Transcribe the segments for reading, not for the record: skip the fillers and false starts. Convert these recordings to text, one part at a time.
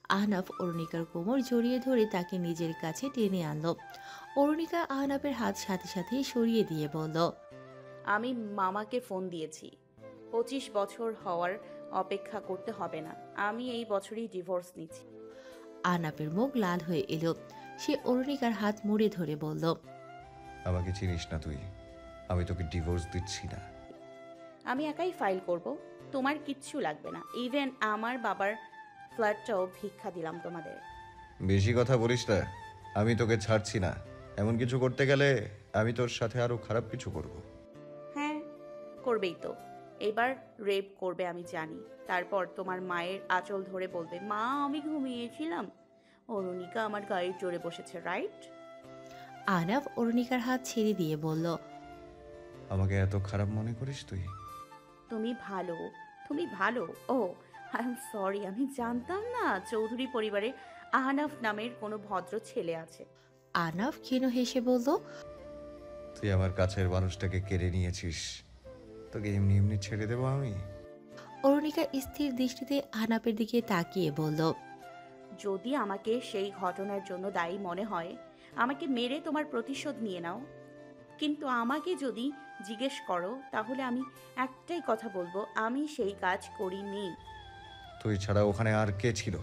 আহনাফ অরুণিকার কোমর জড়িয়ে ধরে তাকে নিজের কাছে টেনে আনলো। অরুণিকা আহনাফের হাত সাথে সাথেই সরিয়ে দিয়ে বলল, আমি মামাকে ফোন দিয়েছি। 25 বছর হওয়ার অপেক্ষা করতে হবে না। আমি এই বছরই ডিভোর্স নিচ্ছি। আহনাফের মুখ লাল হয়ে এলো। সে অরুণিকার হাত মুড়ে ধরে বলল, আমাকে চিনিস না তুই, আমি তোকে ডিভোর্স দিচ্ছি না। আমি একাই ফাইল করব, তোমার কিচ্ছু লাগবে না। ইভেন আমার বাবার ফ্ল্যাটটাও ভিক্ষা দিলাম তোমাদের। বেশি কথা বলিস না, আমি তোকে ছাড়ছি না। এমন কিছু করতে গেলে আমি তোর সাথে আরো খারাপ কিছু করব। হ্যাঁ, করবেই তো। এবার রেপ করবে আমি জানি। তারপর তোমার মায়ের আঁচল ধরে বলবে, মা আমি ঘুমিয়েছিলাম, অরুণিকা আমার গায়ে চড়ে বসেছে, রাইট? আহনাফ অরুণিকার হাত ছেড়ে দিয়ে বলল, আমাকে এত খারাপ মনে করিস তুই? তুমি ভালো, তুমি ভালো। ও, আই এম সরি, আমি জানতাম না চৌধুরী পরিবারে আহনাফ নামের কোনো ভদ্র ছেলে আছে। আহনাফ ক্ষীণ হেসে বলল, তুই আমার কাছের মানুষটাকে কেড়ে নিয়েছিস, তোকে এমনি এমনি ছেড়ে দেবো আমি? অরুণিকা স্থির দৃষ্টিতে আহনাফের দিকে তাকিয়ে বলল, যদি আমাকে সেই ঘটনার জন্য দায়ী মনে হয়, আমাকে মেরে তোমার প্রতিশোধ নিয়ে নাও। কিন্তু আমাকে যদি জিজ্ঞেস করো, তাহলে আমি একটাই কথা বলবো, আমি সেই কাজ করিনি। তুই ছাড়া ওখানে আর কে ছিল?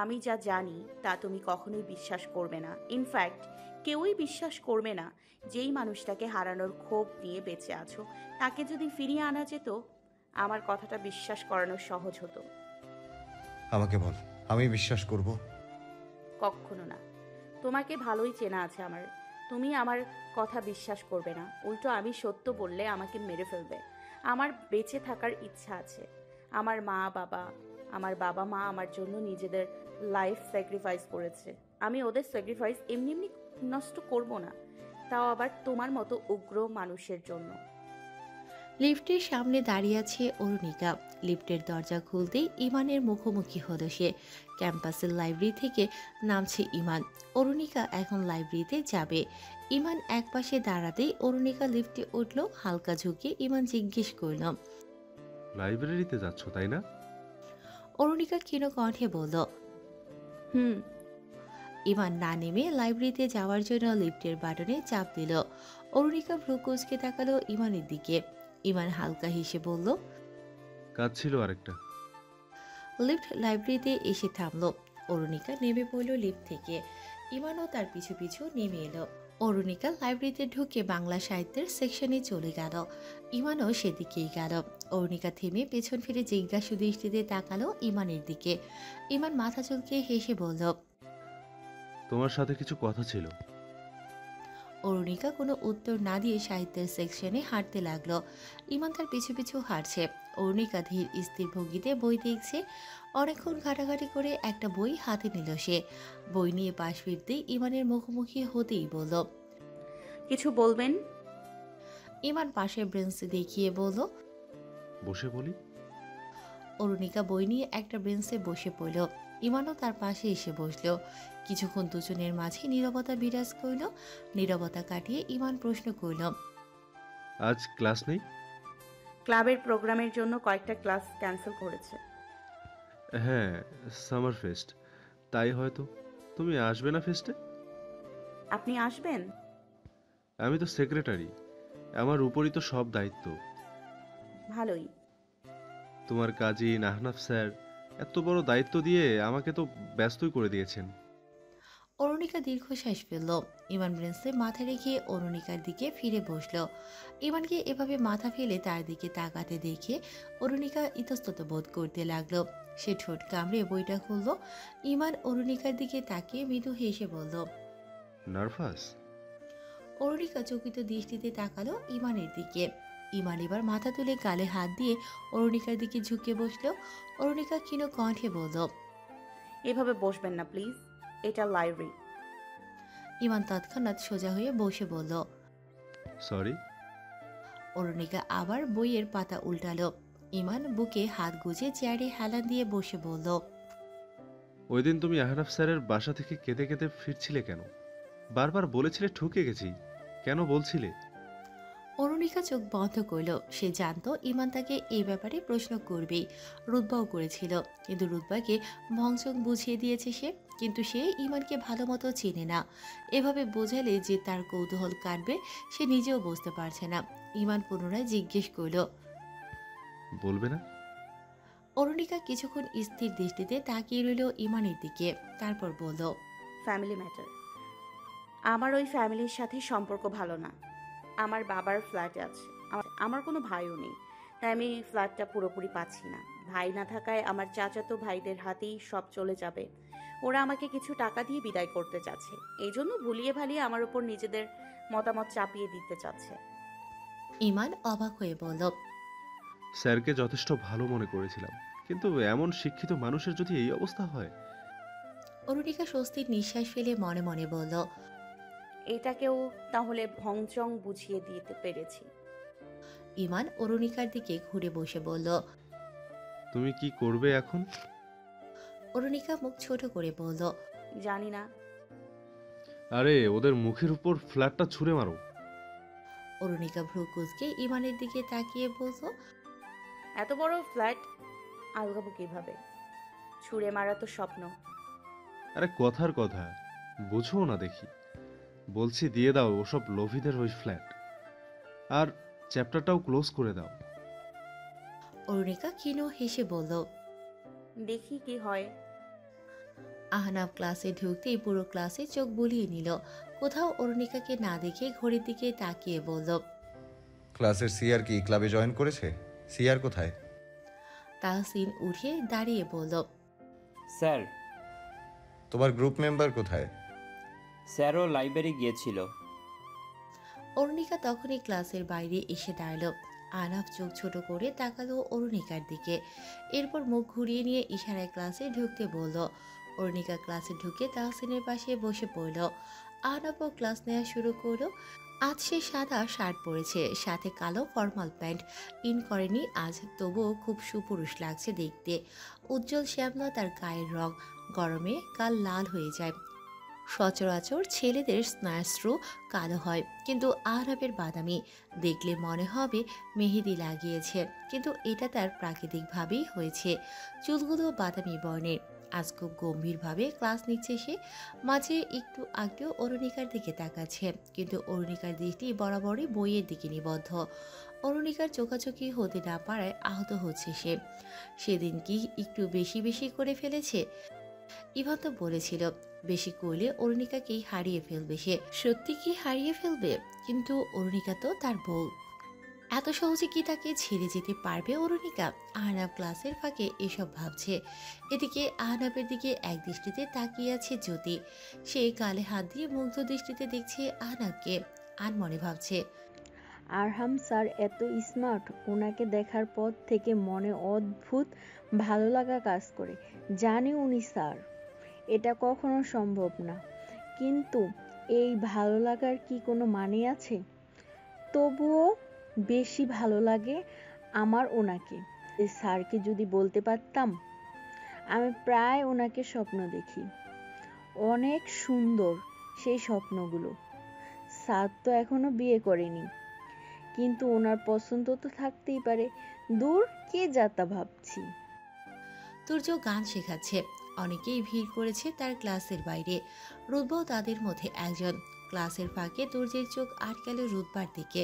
আমি যা জানি তা তুমি কখনোই বিশ্বাস করবে না। ইনফ্যাক্ট কেউই বিশ্বাস করবে না। যেই মানুষটাকে হারানোর ক্ষোভ নিয়ে বেঁচে আছো, তাকে যদি ফিরিয়ে আনা যেত, আমার কথাটা বিশ্বাস করানো সহজ হতো। আমাকে বল, আমি বিশ্বাস করব? কখনো না। তোমাকে ভালোই চেনা আছে আমার। তুমি আমার কথা বিশ্বাস করবে না। উল্টো আমি সত্য বললে আমাকে মেরে ফেলবে। আমার বেঁচে থাকার ইচ্ছা আছে। আমার বাবা মা আমার জন্য নিজেদের লাইফ স্যাক্রিফাইস করেছে। আমি ওদের স্যাক্রিফাইস এমনি এমনি নষ্ট করব না, তাও আবার তোমার মতো উগ্র মানুষের জন্য। লিফটের সামনে দাঁড়িয়ে আছে অরুণিকা। লিফটের দরজা খুলতেই ইমানের মুখোমুখি হলো সে। ক্যাম্পাসের লাইব্রেরি থেকে নামছে ইমান। অরুণিকা এখন লাইব্রেরিতে যাবে। ইমান একপাশে দাঁড়াতেই অরুণিকা লিফটে উঠল। হালকা ঝুঁকে ইমান জিজ্ঞেস করল, লাইব্রেরিতে যাচ্ছ তাই না? অরুণিকা ক্ষীণ কণ্ঠে বলল। হুম। ইমান না নেমে লাইব্রেরিতে যাওয়ার জন্য লিফটের বাটনে চাপ দিল। অরুণিকা ভ্রু কুঁচকে তাকালো ইমানের দিকে। ইমান হালকা হেসে বলল, কাজ ছিল আরেকটা। লিফট লাইব্রেরিতে এসে থামলো। অরুণিকা নেমে পড়ল লিফট থেকে। ইমানও তার পিছু পিছু নেমে এলো। অরুণিকা লাইব্রেরিতে ঢুকে বাংলা সাহিত্যের সেকশনে চলে গেল। ইমানও সেদিকেই গেল। অরুণিকা থেমে পেছন ফিরে জিজ্ঞাসু দৃষ্টিতে তাকালো ইমানের দিকে। ইমান মাথা চুলকে হেসে বলল, তোমার সাথে কিছু কথা ছিল। অরুণিকা কোনো উত্তর না দিয়ে সাহিত্যের সেকশনে হাঁটতে লাগলো। ইমান তার পিছু পিছু হাঁটছে। অরুণিকা ধীর স্থির ভঙ্গিতে বই দেখছে। অনেকক্ষণ ঘাটাঘাটি করে একটা বই হাতে নিল সে। বই নিয়ে পাশ ফিরতেই ইমানের মুখোমুখি হতেই বলল, কিছু বলবেন? ইমান পাশের বেঞ্চে দেখিয়ে বলল। বসে বলি। অরুণিকা বই নিয়ে একটা বেঞ্চে বসে পড়ল। ইমানও তার পাশে এসে বসল। কিছুক্ষণ দুজনের মাঝে নীরবতা বিরাজ করল। নীরবতা কাটিয়ে ইমান প্রশ্ন করল, আজ ক্লাস নেই? ক্লাবের প্রোগ্রামের জন্য কয়েকটা ক্লাস ক্যান্সেল করেছে। হ্যাঁ, সামার ফেস্ট। তাই হয়তো। তুমি আসবে না ফেস্টে? আপনি আসবেন? আমি তো সেক্রেটারি, আমার উপরই তো সব দায়িত্ব। ভালোই। তোমার কাজী আহনাফ স্যার এত বড় দায়িত্ব দিয়ে আমাকে তো ব্যস্তই করে দিয়েছেন। অরুণিকা দীর্ঘশ্বাস ফেলল। ইমান ব্রেন্সে মাথা রেখে অরুণিকার দিকে ফিরে বসল। ইমানকে এভাবে মাথা ফেলে তার দিকে তাকাতে দেখে অরুণিকা ইতস্তত বোধ করতে লাগলো। সে ঠোঁট কামড়ে বইটা খুলল। ইমান অরুণিকার দিকে তাকিয়ে মৃদু হেসে বলল। নার্ভাস? অরুণিকা চকিত দৃষ্টিতে তাকালো ইমানের দিকে। ইমান এবার মাথা তুলে গালে হাত দিয়ে অরুণিকার দিকে ঝুঁকে বসলো। অরুণিকা ক্ষীণ কণ্ঠে বলল, এভাবে বসবেন না প্লিজ, এটা লাইব্রেরি। ইমান তৎক্ষণাৎ সোজা হয়ে বসে বলল। সরি। অরুণিকা আবার বইয়ের পাতা উল্টালো। ইমান বুকে হাত গুজে চেয়ারে হেলান দিয়ে বসে বলল, ওই দিন তুমি আহনাফ স্যারের বাসা থেকে কেঁদে কেঁদে ফিরছিলে কেন? বারবার বলেছিলে ঠকে গেছি, কেন বলছিলে? অরুণিকা চোখ বন্ধ করল। সে জানতো ইমান তাকে এই ব্যাপারে প্রশ্ন করবেই। রুতবাও করেছিল, কিন্তু রুতবাকে ভংচং বুঝিয়ে দিয়েছে সে। কিন্তু সে ইমানকে ভালো মতো চেনে না। এভাবে বোঝালে যে তার কৌতূহল কাটবে সে নিজেও বুঝতে পারছে না। ইমান পুনরায় জিজ্ঞেস করল। বলবে না? অরুণিকা কিছুক্ষণ স্থির দৃষ্টিতে তাকিয়ে রইল ইমানের দিকে, তারপর বলল, ফ্যামিলি ম্যাটার। আমার ওই ফ্যামিলির সাথে সম্পর্ক ভালো না। আমার বাবার ফ্ল্যাটে আছে, আমার কোনো ভাইও নেই, তাই আমি ফ্ল্যাটটা পুরোপুরি পাচ্ছি না। ভাই না থাকায় আমার চাচাতো ভাইদের হাতেই সব চলে যাবে। ওরা আমাকে কিছু টাকা দিয়ে বিদায় করতে চাচ্ছে, এই জন্য ভুলিয়ে ভালিয়ে আমার উপর নিজেদের মতামত চাপিয়ে দিতে চাচ্ছে। ইমান অবাক হয়ে বলল, স্যারকে যথেষ্ট ভালো মনে করেছিলাম, কিন্তু এমন শিক্ষিত মানুষের যদি এই অবস্থা হয়। অরুণিকা স্বস্তির নিঃশ্বাস ফেলে মনে মনে বলল, এটাকেও তাহলে ভংচং বুঝিয়ে দিতে পেরেছি। ইমান অরুণিকার দিকে ঘুরে বসে বলল। তুমি কি করবে এখন? অরুণিকা মুখ ছোট করে বলল, জানি না। আরে ওদের মুখের উপর ফ্ল্যাটটা ছুঁড়ে মারো। অরুণিকা ভ্রু কুঁচকে ইমানের দিকে তাকিয়ে বলল, এত বড় ফ্ল্যাট আলগাবো কিভাবে? ছুঁড়ে মারা তো স্বপ্ন। আরে কথার কথা, বুঝো না দেখি। বলছি দিয়ে দাও ওসব লোভীদের ওই ফ্ল্যাট, আর চ্যাপ্টারটাও ক্লোজ করে দাও। অরুণিকা ক্ষীণ হেসে বলল। দেখি কি হয়। আহনাব ক্লাসে ঢুকতেই পুরো ক্লাসে চোখ বুলিয়ে নিল। কোথাও অরুণিকাকে না দেখে ঘড়ির দিকে তাকিয়ে বলল, ক্লাসের সিআর কি ক্লাবে জয়েন করেছে? সিআর কোথায়? তাহসিন উঠে দাঁড়িয়ে বলল, স্যার, তোমার গ্রুপ মেম্বার কোথায়? স্যারও লাইব্রেরি গিয়েছিল। অরুণিকা তখনই ক্লাসের বাইরে এসে দাঁড়ালো। আহনাব চোখ ছোট করে তাকালো অরুণিকার দিকে, এরপর মুখ ঘুরিয়ে নিয়ে ইশারায় ক্লাসে ঢুকতে বলল। অরুণিকা ক্লাসে ঢুকে তাহসিনের পাশে বসে পড়ল। আহনাবও ক্লাস নেওয়া শুরু করলো। আজ সে সাদা শার্ট পরেছে, সাথে কালো ফর্মাল প্যান্ট। ইন করেনি আজ, তবুও খুব সুপুরুষ লাগছে দেখতে। উজ্জ্বল শ্যামলা তার গায়ের রং, গরমে গাল লাল হয়ে যায়। সচরাচর ছেলেদের স্নায়ুস্ত্র কালো হয়, কিন্তু আহনাবের বাদামি। দেখলে মনে হবে মেহেদি লাগিয়েছে, কিন্তু এটা তার প্রাকৃতিকভাবেই হয়েছে। চুলগুলো বাদামি বর্ণের। আজ খুব গম্ভীরভাবে ক্লাস নিচ্ছে সে। মাঝে একটু আগেও অরুণিকার দিকে তাকাচ্ছে, কিন্তু অরুণিকার দৃষ্টি বরাবরই বইয়ের দিকে নিবদ্ধ। অরুণিকার চোখাচোখি হতে না পারায় আহত হচ্ছে সে। সেদিন কি একটু বেশি বেশি করে ফেলেছে? ইভান তো বলেছিল বেশি করলে অরুণিকাকেই হারিয়ে ফেলবে সে। সত্যি কি হারিয়ে ফেলবে? কিন্তু অরুণিকা তো তার বউ। এত সহজে কি তাকে ছেড়ে যেতে পারবে অরুণিকা? আহনাব ক্লাসের ফাঁকে এসব ভাবছে। এদিকে আহনাবের দিকে এক দৃষ্টিতে তাকিয়ে আছে জ্যোতি। সে গালে হাত দিয়ে মুগ্ধ দৃষ্টিতে দেখছে আহনাবকে। আনমনে ভাবছে, আরহাম স্যার এত স্মার্ট, ওনাকে দেখার পর থেকে মনে অদ্ভুত ভালো লাগা কাজ করে। জানি উনি স্যার, এটা কখনো সম্ভব না, কিন্তু এই ভালো লাগার কি কোনো মানে আছে? তবুও বেশি ভালো লাগে আমার ওনাকে। এই স্যারকে যদি বলতে পারতাম। আমি প্রায় ওনাকে স্বপ্ন দেখি, অনেক সুন্দর সেই স্বপ্নগুলো। স্যার তো এখনো বিয়ে করেনি, কিন্তু ওনার পছন্দ তো থাকতেই পারে। দূর, কে যাতা ভাবছি। তুর্য গান শেখাচ্ছে। অনেকেই ভিড় করেছে তার ক্লাসের বাইরে। রুদ্বাও তাদের মধ্যে একজন। ক্লাসের ফাঁকে তুর্যের চোখ আটকাল রুদ্বার দিকে।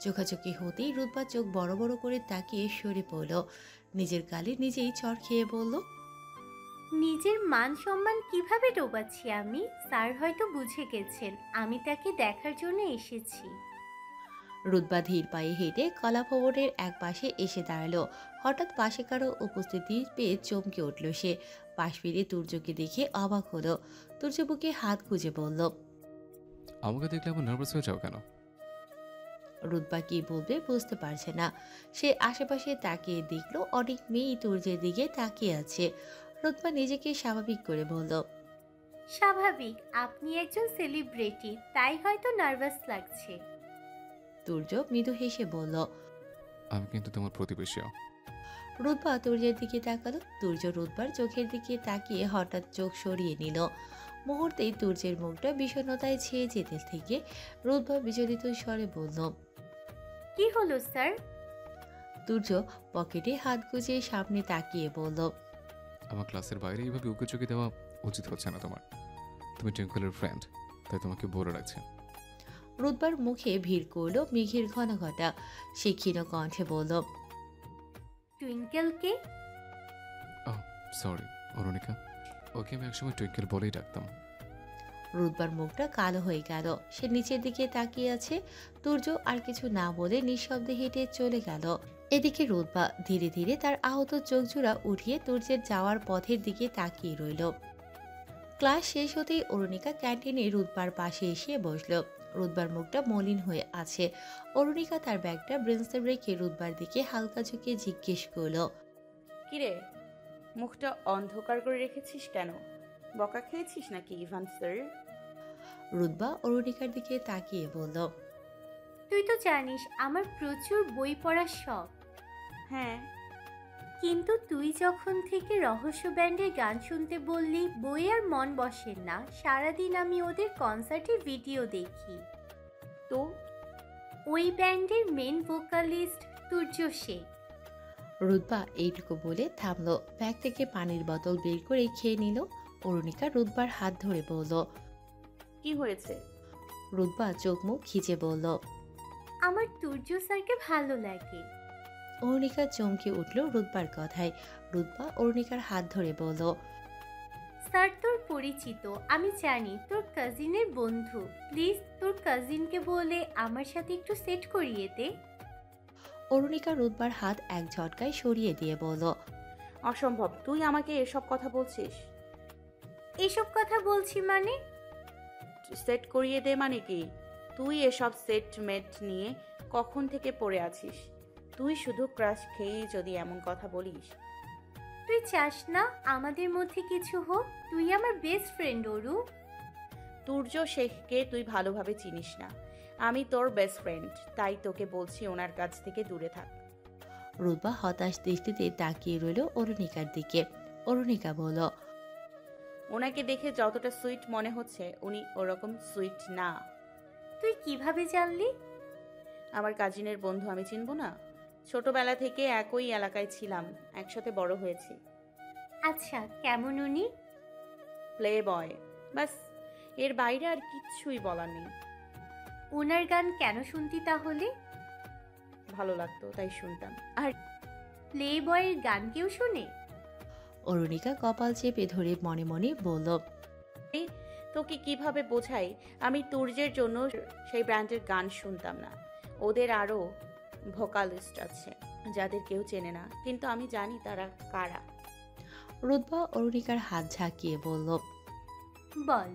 চোখাচোখি হতেই রুদ্বা চোখ বড় বড় করে তাকিয়ে সরে পড়ল। নিজের গালে নিজেই চড় খেয়ে বলল, নিজের মান সম্মান কিভাবে ডোবাচ্ছি আমি? স্যার হয়তো বুঝে গেছেন আমি তাকে দেখার জন্য এসেছি। রুদ্বা ধীর পায়ে হেঁটে কলা ভবনের এক পাশে এসে দাঁড়ালো। হঠাৎ পাশে কারো উপস্থিতি পেয়ে চমকে উঠল সে। পাশ ফিরে তুর্যকে দেখে অবাক হলো। তুর্য বুকে হাত গুজে বলল, আমাকে দেখলে এমন নার্ভাস হয়ে যাও কেন? রুদ্বা কি বলবে বুঝতে পারছে না। সে আশেপাশে তাকিয়ে দেখলো অনেক মেয়েই তুর্যের দিকে তাকিয়ে আছে। রুদ্বা নিজেকে স্বাভাবিক করে বলল, স্বাভাবিক, আপনি একজন সেলিব্রিটি, তাই হয়তো নার্ভাস লাগছে। তুর্য মৃদু হেসে বলল, আমি কিন্তু তোমার প্রতিবেশী। রুদ্বা তুর্যের দিকে তাকালো। তুর্য রুদ্বার চোখের দিকে তাকিয়ে হঠাৎ চোখ সরিয়ে নিল। মুহূর্তেই তুর্যের মুখটা বিষণ্ণতায় ছেয়ে যেতে থেকে রুদ্বা বিচলিত স্বরে বলল, কি হলো স্যার? তুর্য পকেটে হাত গুজিয়ে সামনে তাকিয়ে বলল, আমার ক্লাসের বাইরে এইভাবে উঁকি চুকি দেওয়া উচিত হচ্ছে না তোমার। তুমি টুইঙ্কলের ফ্রেন্ড, তাই তোমাকে বলে রাখছে। রুদ্বার মুখে ভিড় করলো মেঘের ঘন ঘটা। সে ক্ষীণ কণ্ঠে বলল, টুইঙ্কেলকে? সরি অরুণিকা, ওকে আমি একসময় টুইঙ্কেল বলেই ডাকতাম। রুদ্বার মুখটা কালো হয়ে গেল। সে নিচের দিকে তাকিয়ে আছে। তুর্য আর কিছু না বলে নিঃশব্দে হেঁটে চলে গেল। এদিকে রুদ্বা ধীরে ধীরে তার আহত চোখজোড়া উঠিয়ে তুর্যের যাওয়ার পথের দিকে তাকিয়ে রইল। ক্লাস শেষ হতেই অরুণিকা ক্যান্টিনে রুদ্বার পাশে এসে বসল। রুদ্বার মুখটা মলিন হয়ে আছে। অরুণিকা তার ব্যাগটা ব্রেঞ্চে রেখে রুদ্বার দিকে হালকা ঝুঁকে জিজ্ঞেস করল, কিরে, মুখটা অন্ধকার করে রেখেছিস কেন? বকা খেয়েছিস নাকি ইভান স্যার? রুদ্বা অরুণিকার দিকে তাকিয়ে বলল, তুই তো জানিস আমার প্রচুর বই পড়ার শখ। হ্যাঁ, কিন্তু তুই যখন থেকে রহস্য ব্যান্ডের গান শুনতে বললি, বই আর মন বসে না। সারাদিন আমি ওদের কনসার্টে ভিডিও দেখি। তো ওই ব্যান্ডের মেন ভোকালিস্ট তুর্য শেখ। রুদ্বা এইটুকু বলে থামলো। ব্যাগ থেকে পানির বোতল বের করে খেয়ে নিল। অরুণিকা রুদ্বার হাত ধরে বলল, কি হয়েছে? রুদ্বা চোখ মুখ খিচে বলল, আমার তুর্য স্যারকে ভালো লাগে। অরুণিকা চমকে উঠল রুদ্বার কথায়। রুদ্বা অরুণিকার হাত ধরে বলল, স্যার তোর পরিচিত, আমি জানি তোর কাজিনের বন্ধু। প্লিজ তোর কাজিনকে বলে আমার সাথে একটু সেট করিয়ে দে। অরুণিকা রুদ্বার হাত এক ঝটকায় সরিয়ে দিয়ে বলল, অসম্ভব, তুই আমাকে এসব কথা বলছিস? এসব কথা বলছি মানে? সেট করিয়ে দে মানে কি? তুই এসব সেটমেট নিয়ে কখন থেকে পড়ে আছিস? তুই শুধু ক্রাশ খেয়ে যদি এমন কথা বলিস। তুই চাস না আমাদের মধ্যে কিছু হোক? তুই আমার বেস্ট ফ্রেন্ড অরু। তুর্য শেখকে তুই ভালোভাবে চিনিস না। আমি তোর বেস্ট ফ্রেন্ড, তাই তোকে বলছি ওনার কাছ থেকে দূরে থাক। রুদ্বা হতাশ দৃষ্টিতে তাকিয়ে রইল অরুণিকার দিকে। অরুণিকা বলল, ওনাকে দেখে যতটা সুইট মনে হচ্ছে উনি ওরকম সুইট না। তুই কিভাবে জানলি? আমার কাজিনের বন্ধু, আমি চিনব না? ছোটবেলা থেকে একই এলাকায় ছিলাম, একসাথে বড় হয়েছি। আচ্ছা, কেমন উনি? প্লে বয়, বাস। এর বাইরে আর কিচ্ছুই বলার নেই। ওনার গান কেন শুনতি তাহলে? ভালো লাগতো তাই শুনতাম। আর প্লে বয়ের গান কেউ শোনে? অরুণিকা কপাল চেপে ধরে মনে মনে বলল, তোকে কিভাবে বোঝাই আমি তুর্যের জন্য সেই ব্র্যান্ডের গান শুনতাম না। ওদের আরও ভোকালিস্ট আছে যাদের কেউ চেনে না, কিন্তু আমি জানি তারা কারা। রুদ্বা অরুণিকার হাত ঝাঁকিয়ে বলল, বল।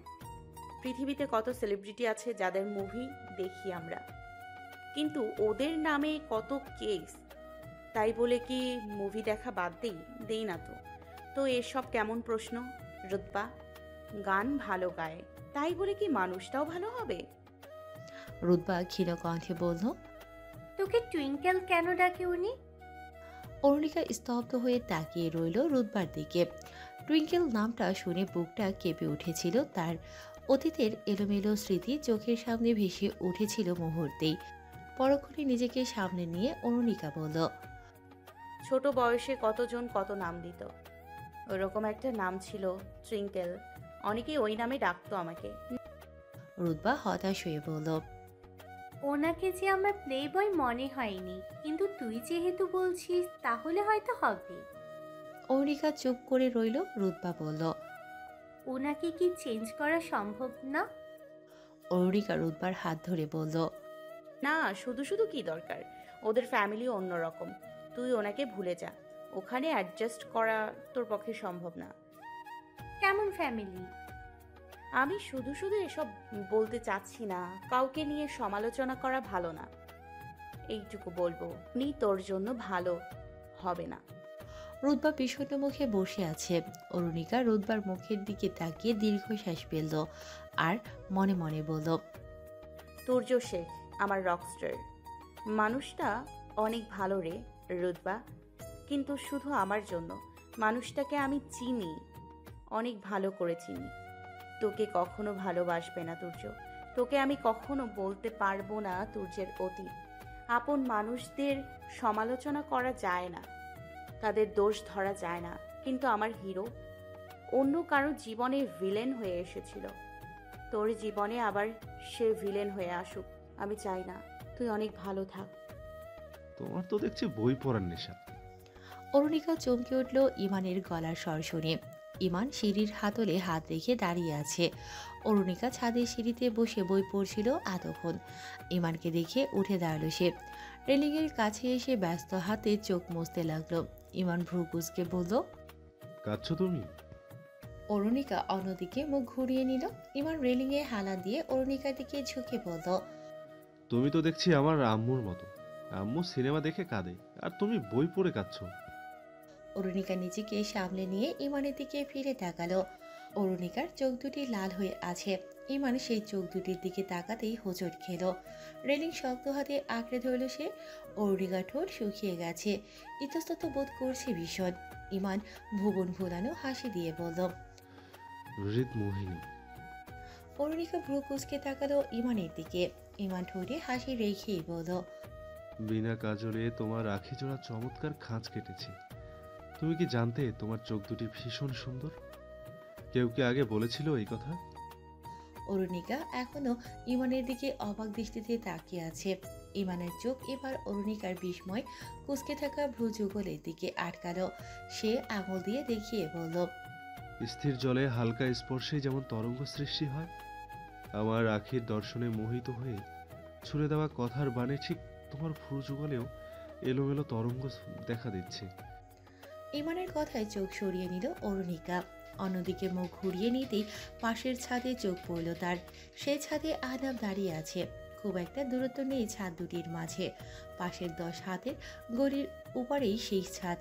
পৃথিবীতে কত সেলিব্রিটি আছে যাদের মুভি দেখি আমরা, কিন্তু ওদের নামে কত কেস। তাই বলে কি মুভি দেখা বাদ দেই না তো? তো এসব কেমন প্রশ্ন রুদ্বা? গান ভালো গায় তাই বলে কি মানুষটাও ভালো হবে? রুদ্বা ক্ষীণ কণ্ঠে বলল। তোকে টুইঙ্কেল কেন ডাকে উনি? অরুণিকা স্তব্ধ হয়ে তাকিয়ে রইল রুদ্বার দিকে। টুইঙ্কেল নামটা শুনে বুকটা কেঁপে উঠেছিল তার। অতীতের এলোমেলো স্মৃতি চোখের সামনে ভেসে উঠেছিল মুহূর্তেই। পরক্ষণে নিজেকে সামনে নিয়ে অরুণিকা বলল, ছোট বয়সে কতজন কত নাম দিত, ওরকম একটা নাম ছিল টুইঙ্কেল। অনেকেই ওই নামে ডাকতো আমাকে। রুদ্বা হতাশ হয়ে বলল, ওনাকে যে আমার প্লে বয় মনে হয়নি, কিন্তু তুই যেহেতু বলছিস তাহলে হয়তো হবে। অরুণিকা চুপ করে রইল। রুদ্বা বলল, ওনাকে কি চেঞ্জ করা সম্ভব না? অরুণিকা রুদ্বার হাত ধরে বলল, না, শুধু শুধু কি দরকার? ওদের ফ্যামিলি অন্যরকম, তুই ওনাকে ভুলে যা। ওখানে অ্যাডজাস্ট করা তোর পক্ষে সম্ভব না। কেমন ফ্যামিলি? আমি শুধু শুধু এসব বলতে চাচ্ছি না, কাউকে নিয়ে সমালোচনা করা ভালো না। এইটুকু বলবো, উনি তোর জন্য ভালো হবে না। রুদ্বা বিষণ্ণ মুখে বসে আছে। অরুণিকা রুদ্বার মুখের দিকে তাকিয়ে দীর্ঘশ্বাস ফেলল আর মনে মনে বলল, তুর্য শেখ আমার রকস্টার। মানুষটা অনেক ভালো রে রুদ্বা, কিন্তু শুধু আমার জন্য। মানুষটাকে আমি চিনি, অনেক ভালো করে চিনি। তোকে কখনো ভালোবাসবে না তুর্য। তোকে আমি কখনো বলতে পারবো না তুর্যের অতীত। আপন মানুষদের সমালোচনা করা যায় না, তাদের দোষ ধরা যায় না, কিন্তু আমার হিরো অন্য কারো জীবনে ভিলেন হয়ে এসেছিল। তোর জীবনে আবার সে ভিলেন হয়ে আসুক, আমি চাই না। তুই অনেক ভালো থাক। তোমার তো দেখছি বই পড়ার নেশা। অরুণিকা চমকে উঠল ইমানের গলার স্বর শুনে। ইমান সিঁড়ির হাতলে হাত রেখে দাঁড়িয়ে আছে। অরুণিকা ছাদের সিঁড়িতে বসে বই পড়ছিল এতক্ষণ। ইমানকে দেখে উঠে দাঁড়ালো সে। রেলিংয়ের কাছে এসে ব্যস্ত হাতে চোখ মুছতে লাগলো। ইমান ভ্রু কুঁচকে বলল, কাঁদছো তুমি? অরুণিকা অন্যদিকে মুখ ঘুরিয়ে নিল। ইমান রেলিংয়ে হানা দিয়ে অরুণিকার দিকে ঝুঁকে বলল, তুমি তো দেখছি আমার আম্মুর মতো। আম্মু সিনেমা দেখে কাঁদে, আর তুমি বই পড়ে কাঁদছো। অরুণিকা নিজেকে সামলে নিয়ে ইমানের দিকে ফিরে তাকালো। অরুণিকার চোখ দুটি লাল হয়ে আছে। ইমান সেই চোখ দুটির দিকে তাকাতেই হোঁচট খেল। রেলিং শক্ত হাতে আঁকড়ে ধরল সে। অরুণিকার ঠোঁট শুকিয়ে গেছে, ইতস্তত বোধ করছে ভীষণ। ইমান ভুবন ভুলানো হাসি দিয়ে বলল, হৃদ মোহিনী। অরুণিকা ভ্রু কুঁচকে তাকালো ইমানের দিকে। ইমান ঠোঁটে হাসি রেখেই বলল, বিনা কাজলে তোমার আখি জোড়া চমৎকার খাঁজ কেটেছে। তুমি কি জানতে তোমার চোখ দুটি ভীষণ সুন্দর? কেউ কি আগে বলেছিল এই কথা? অরুণিকা এখনো ইমানের দিকে অবাক দৃষ্টিতে তাকিয়ে আছে। ইমানের চোখ এবার অরুণিকার বিস্ময় কুঁচকে থাকা ভ্রু যুগলের দিকে আটকালো। সে আঙুল দিয়ে দেখিয়ে বলল, স্থির জলে হালকা স্পর্শে যেমন তরঙ্গ সৃষ্টি হয়, আমার আখির দর্শনে মোহিত হয়ে ছুড়ে দেওয়া কথার বাণে ঠিক তোমার ভ্রু যুগলেও এলোমেলো তরঙ্গ দেখা দিচ্ছে। ইমানের কথায় চোখ সরিয়ে নিল অরুণিকা। অন্যদিকে মুখ ঘুরিয়ে নিতেই পাশের ছাদে চোখ পড়ল তার। সেই ছাদে আহনাব দাঁড়িয়ে আছে। খুব একটা দূরত্ব নেই ছাদ দুটির মাঝে। পাশের 10 হাতের গড়ির উপরেই সেই ছাদ।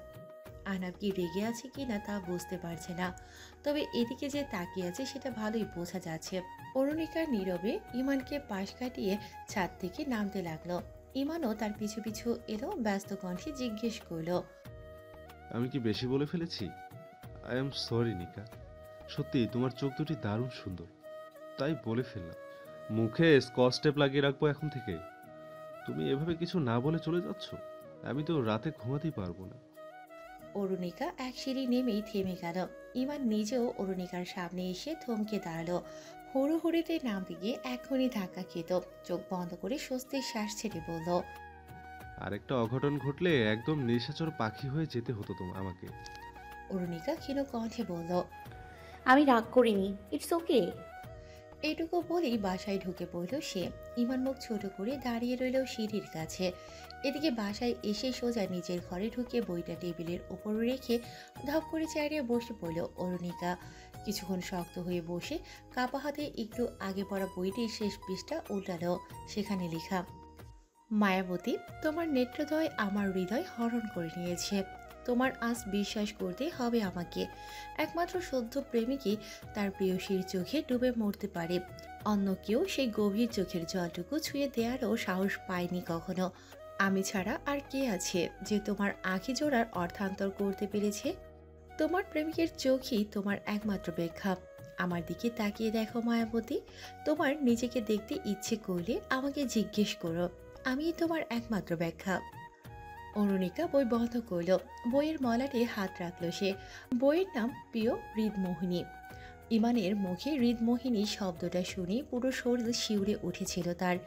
আহনাব কি রেগে আছে কিনা তা বুঝতে পারছে না, তবে এদিকে যে তাকিয়ে আছে সেটা ভালোই বোঝা যাচ্ছে। অরুণিকা নীরবে ইমানকে পাশ কাটিয়ে ছাদ থেকে নামতে লাগলো। ইমানও তার পিছু পিছু এলো। ব্যস্ত কণ্ঠে জিজ্ঞেস করলো, আমি কি বেশি বলে ফেলেছি? আই এম সরি নিকা। সত্যি তোমার চোখ দুটি দারুণ সুন্দর, তাই বলে ফেললাম। মুখে স্কচ টেপ লাগিয়ে রাখবো এখন থেকে। তুমি এভাবে কিছু না বলে চলে যাচ্ছ, আমি তো রাতে ঘুমাতেই পারবো না। অরুণিকা এক সিঁড়ি নেমেই থেমে গেল। ইমান নিজেও অরুণিকার সামনে এসে থমকে দাঁড়ালো। হুড়োহুড়িতে নামতে গিয়ে এখনই ধাক্কা খেত। চোখ বন্ধ করে স্বস্তির শ্বাস ছেড়ে বলল, আরেকটা অঘটন ঘটলে একদম নিশাচর পাখি হয়ে যেতে হতো আমাকে। অরুণিকা ক্ষীণ কণ্ঠে বলল, আমি রাগ করিনি, ইটস ওকে। এইটুকু বলেই বাসায় ঢুকে পড়ল সে। ইমান মুখ ছোট করে দাঁড়িয়ে রইল সিঁড়ির কাছে। এদিকে বাসায় এসে সোজা নিজের ঘরে ঢুকে বইটা টেবিলের ওপর রেখে ধপ করে চেয়ারে বসে পড়ল অরুণিকা। কিছুক্ষণ শক্ত হয়ে বসে কাপা হাতে একটু আগে পড়া বইটির শেষ পৃষ্ঠা উল্টালো। সেখানে লেখা, মায়াবতী, তোমার নেত্রদয় আমার হৃদয় হরণ করে নিয়েছে। তোমার আজ বিশ্বাস করতে হবে আমাকে। একমাত্র সদ্য প্রেমিকই তার প্রেয়সীর চোখে ডুবে মরতে পারে। অন্য কেউ সেই গভীর চোখের জলটুকু ছুঁয়ে দেওয়ারও সাহস পায়নি কখনো। আমি ছাড়া আর কে আছে যে তোমার আঁখি জোড়ার অর্থান্তর করতে পেরেছে? তোমার প্রেমিকের চোখই তোমার একমাত্র ব্যাখ্যা। আমার দিকে তাকিয়ে দেখো মায়াবতী, তোমার নিজেকে দেখতে ইচ্ছে করলে আমাকে জিজ্ঞেস করো, আমি তোমার একমাত্র ব্যাখ্যা। অরুণিকা বই বন্ধ করল। বইয়ের মলাটে হাত রাখল সে। বইয়ের নাম প্রিয় হৃদমোহিনী। ইমানের মুখে হৃদমোহিনী শব্দটা শুনে পুরো শরীর শিউরে উঠেছিল তার।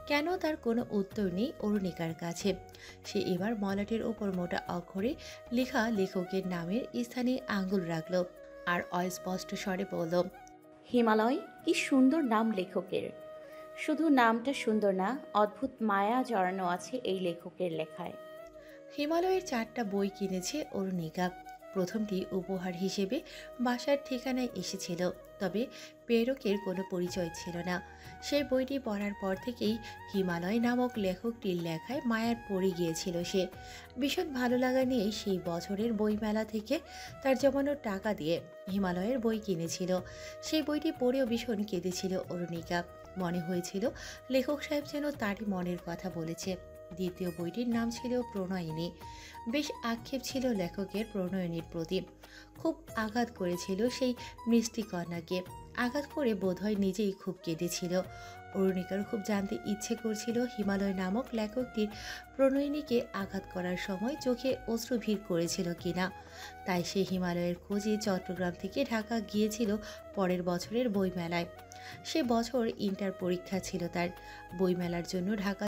কেন তার কোনো উত্তর নেই অরুণিকার কাছে। সে এবার মলাটের ওপর মোটা অক্ষরে লেখা লেখকের নামের স্থানে আঙ্গুল রাখল আর অস্পষ্ট স্বরে বলল, হিমালয়। কি সুন্দর নাম লেখকের। শুধু নামটা সুন্দর না, অদ্ভুত মায়া জড়ানো আছে এই লেখকের লেখায়। হিমালয়ের 4টা বই কিনেছে অরুণিকা। প্রথমটি উপহার হিসেবে বাসার ঠিকানায় এসেছিল, তবে প্রেরকের কোনো পরিচয় ছিল না। সেই বইটি পড়ার পর থেকেই হিমালয় নামক লেখকটির লেখায় মায়ার পড়ে গিয়েছিল সে। ভীষণ ভালো লাগা নিয়ে সেই বছরের বইমেলা থেকে তার জমানো টাকা দিয়ে হিমালয়ের বই কিনেছিল। সেই বইটি পড়েও ভীষণ কেঁদেছিল অরুণিকা। মনে হয়েছিল লেখক সাহেব যেন তারই মনের কথা বলেছে। দ্বিতীয় বইটির নাম ছিল প্রণয়িনী। বেশ আক্ষেপ ছিল লেখকের প্রণয়িনীর প্রতি। খুব আঘাত করেছিল সেই মিষ্টি কন্যাকে। আঘাত করে বোধহয় নিজেই খুব কেঁদেছিল। অরুণিকার খুব জানতে ইচ্ছে করছিল হিমালয় নামক লেখকটির প্রণয়িনীকে আঘাত করার সময় চোখে অশ্রু ভিড় করেছিল কিনা। তাই সে হিমালয়ের খোঁজে চট্টগ্রাম থেকে ঢাকা গিয়েছিল পরের বছরের বইমেলায়। সে বছর ইন্টার পরীক্ষা ছিল তার। বইমেলার জন্য ঢাকা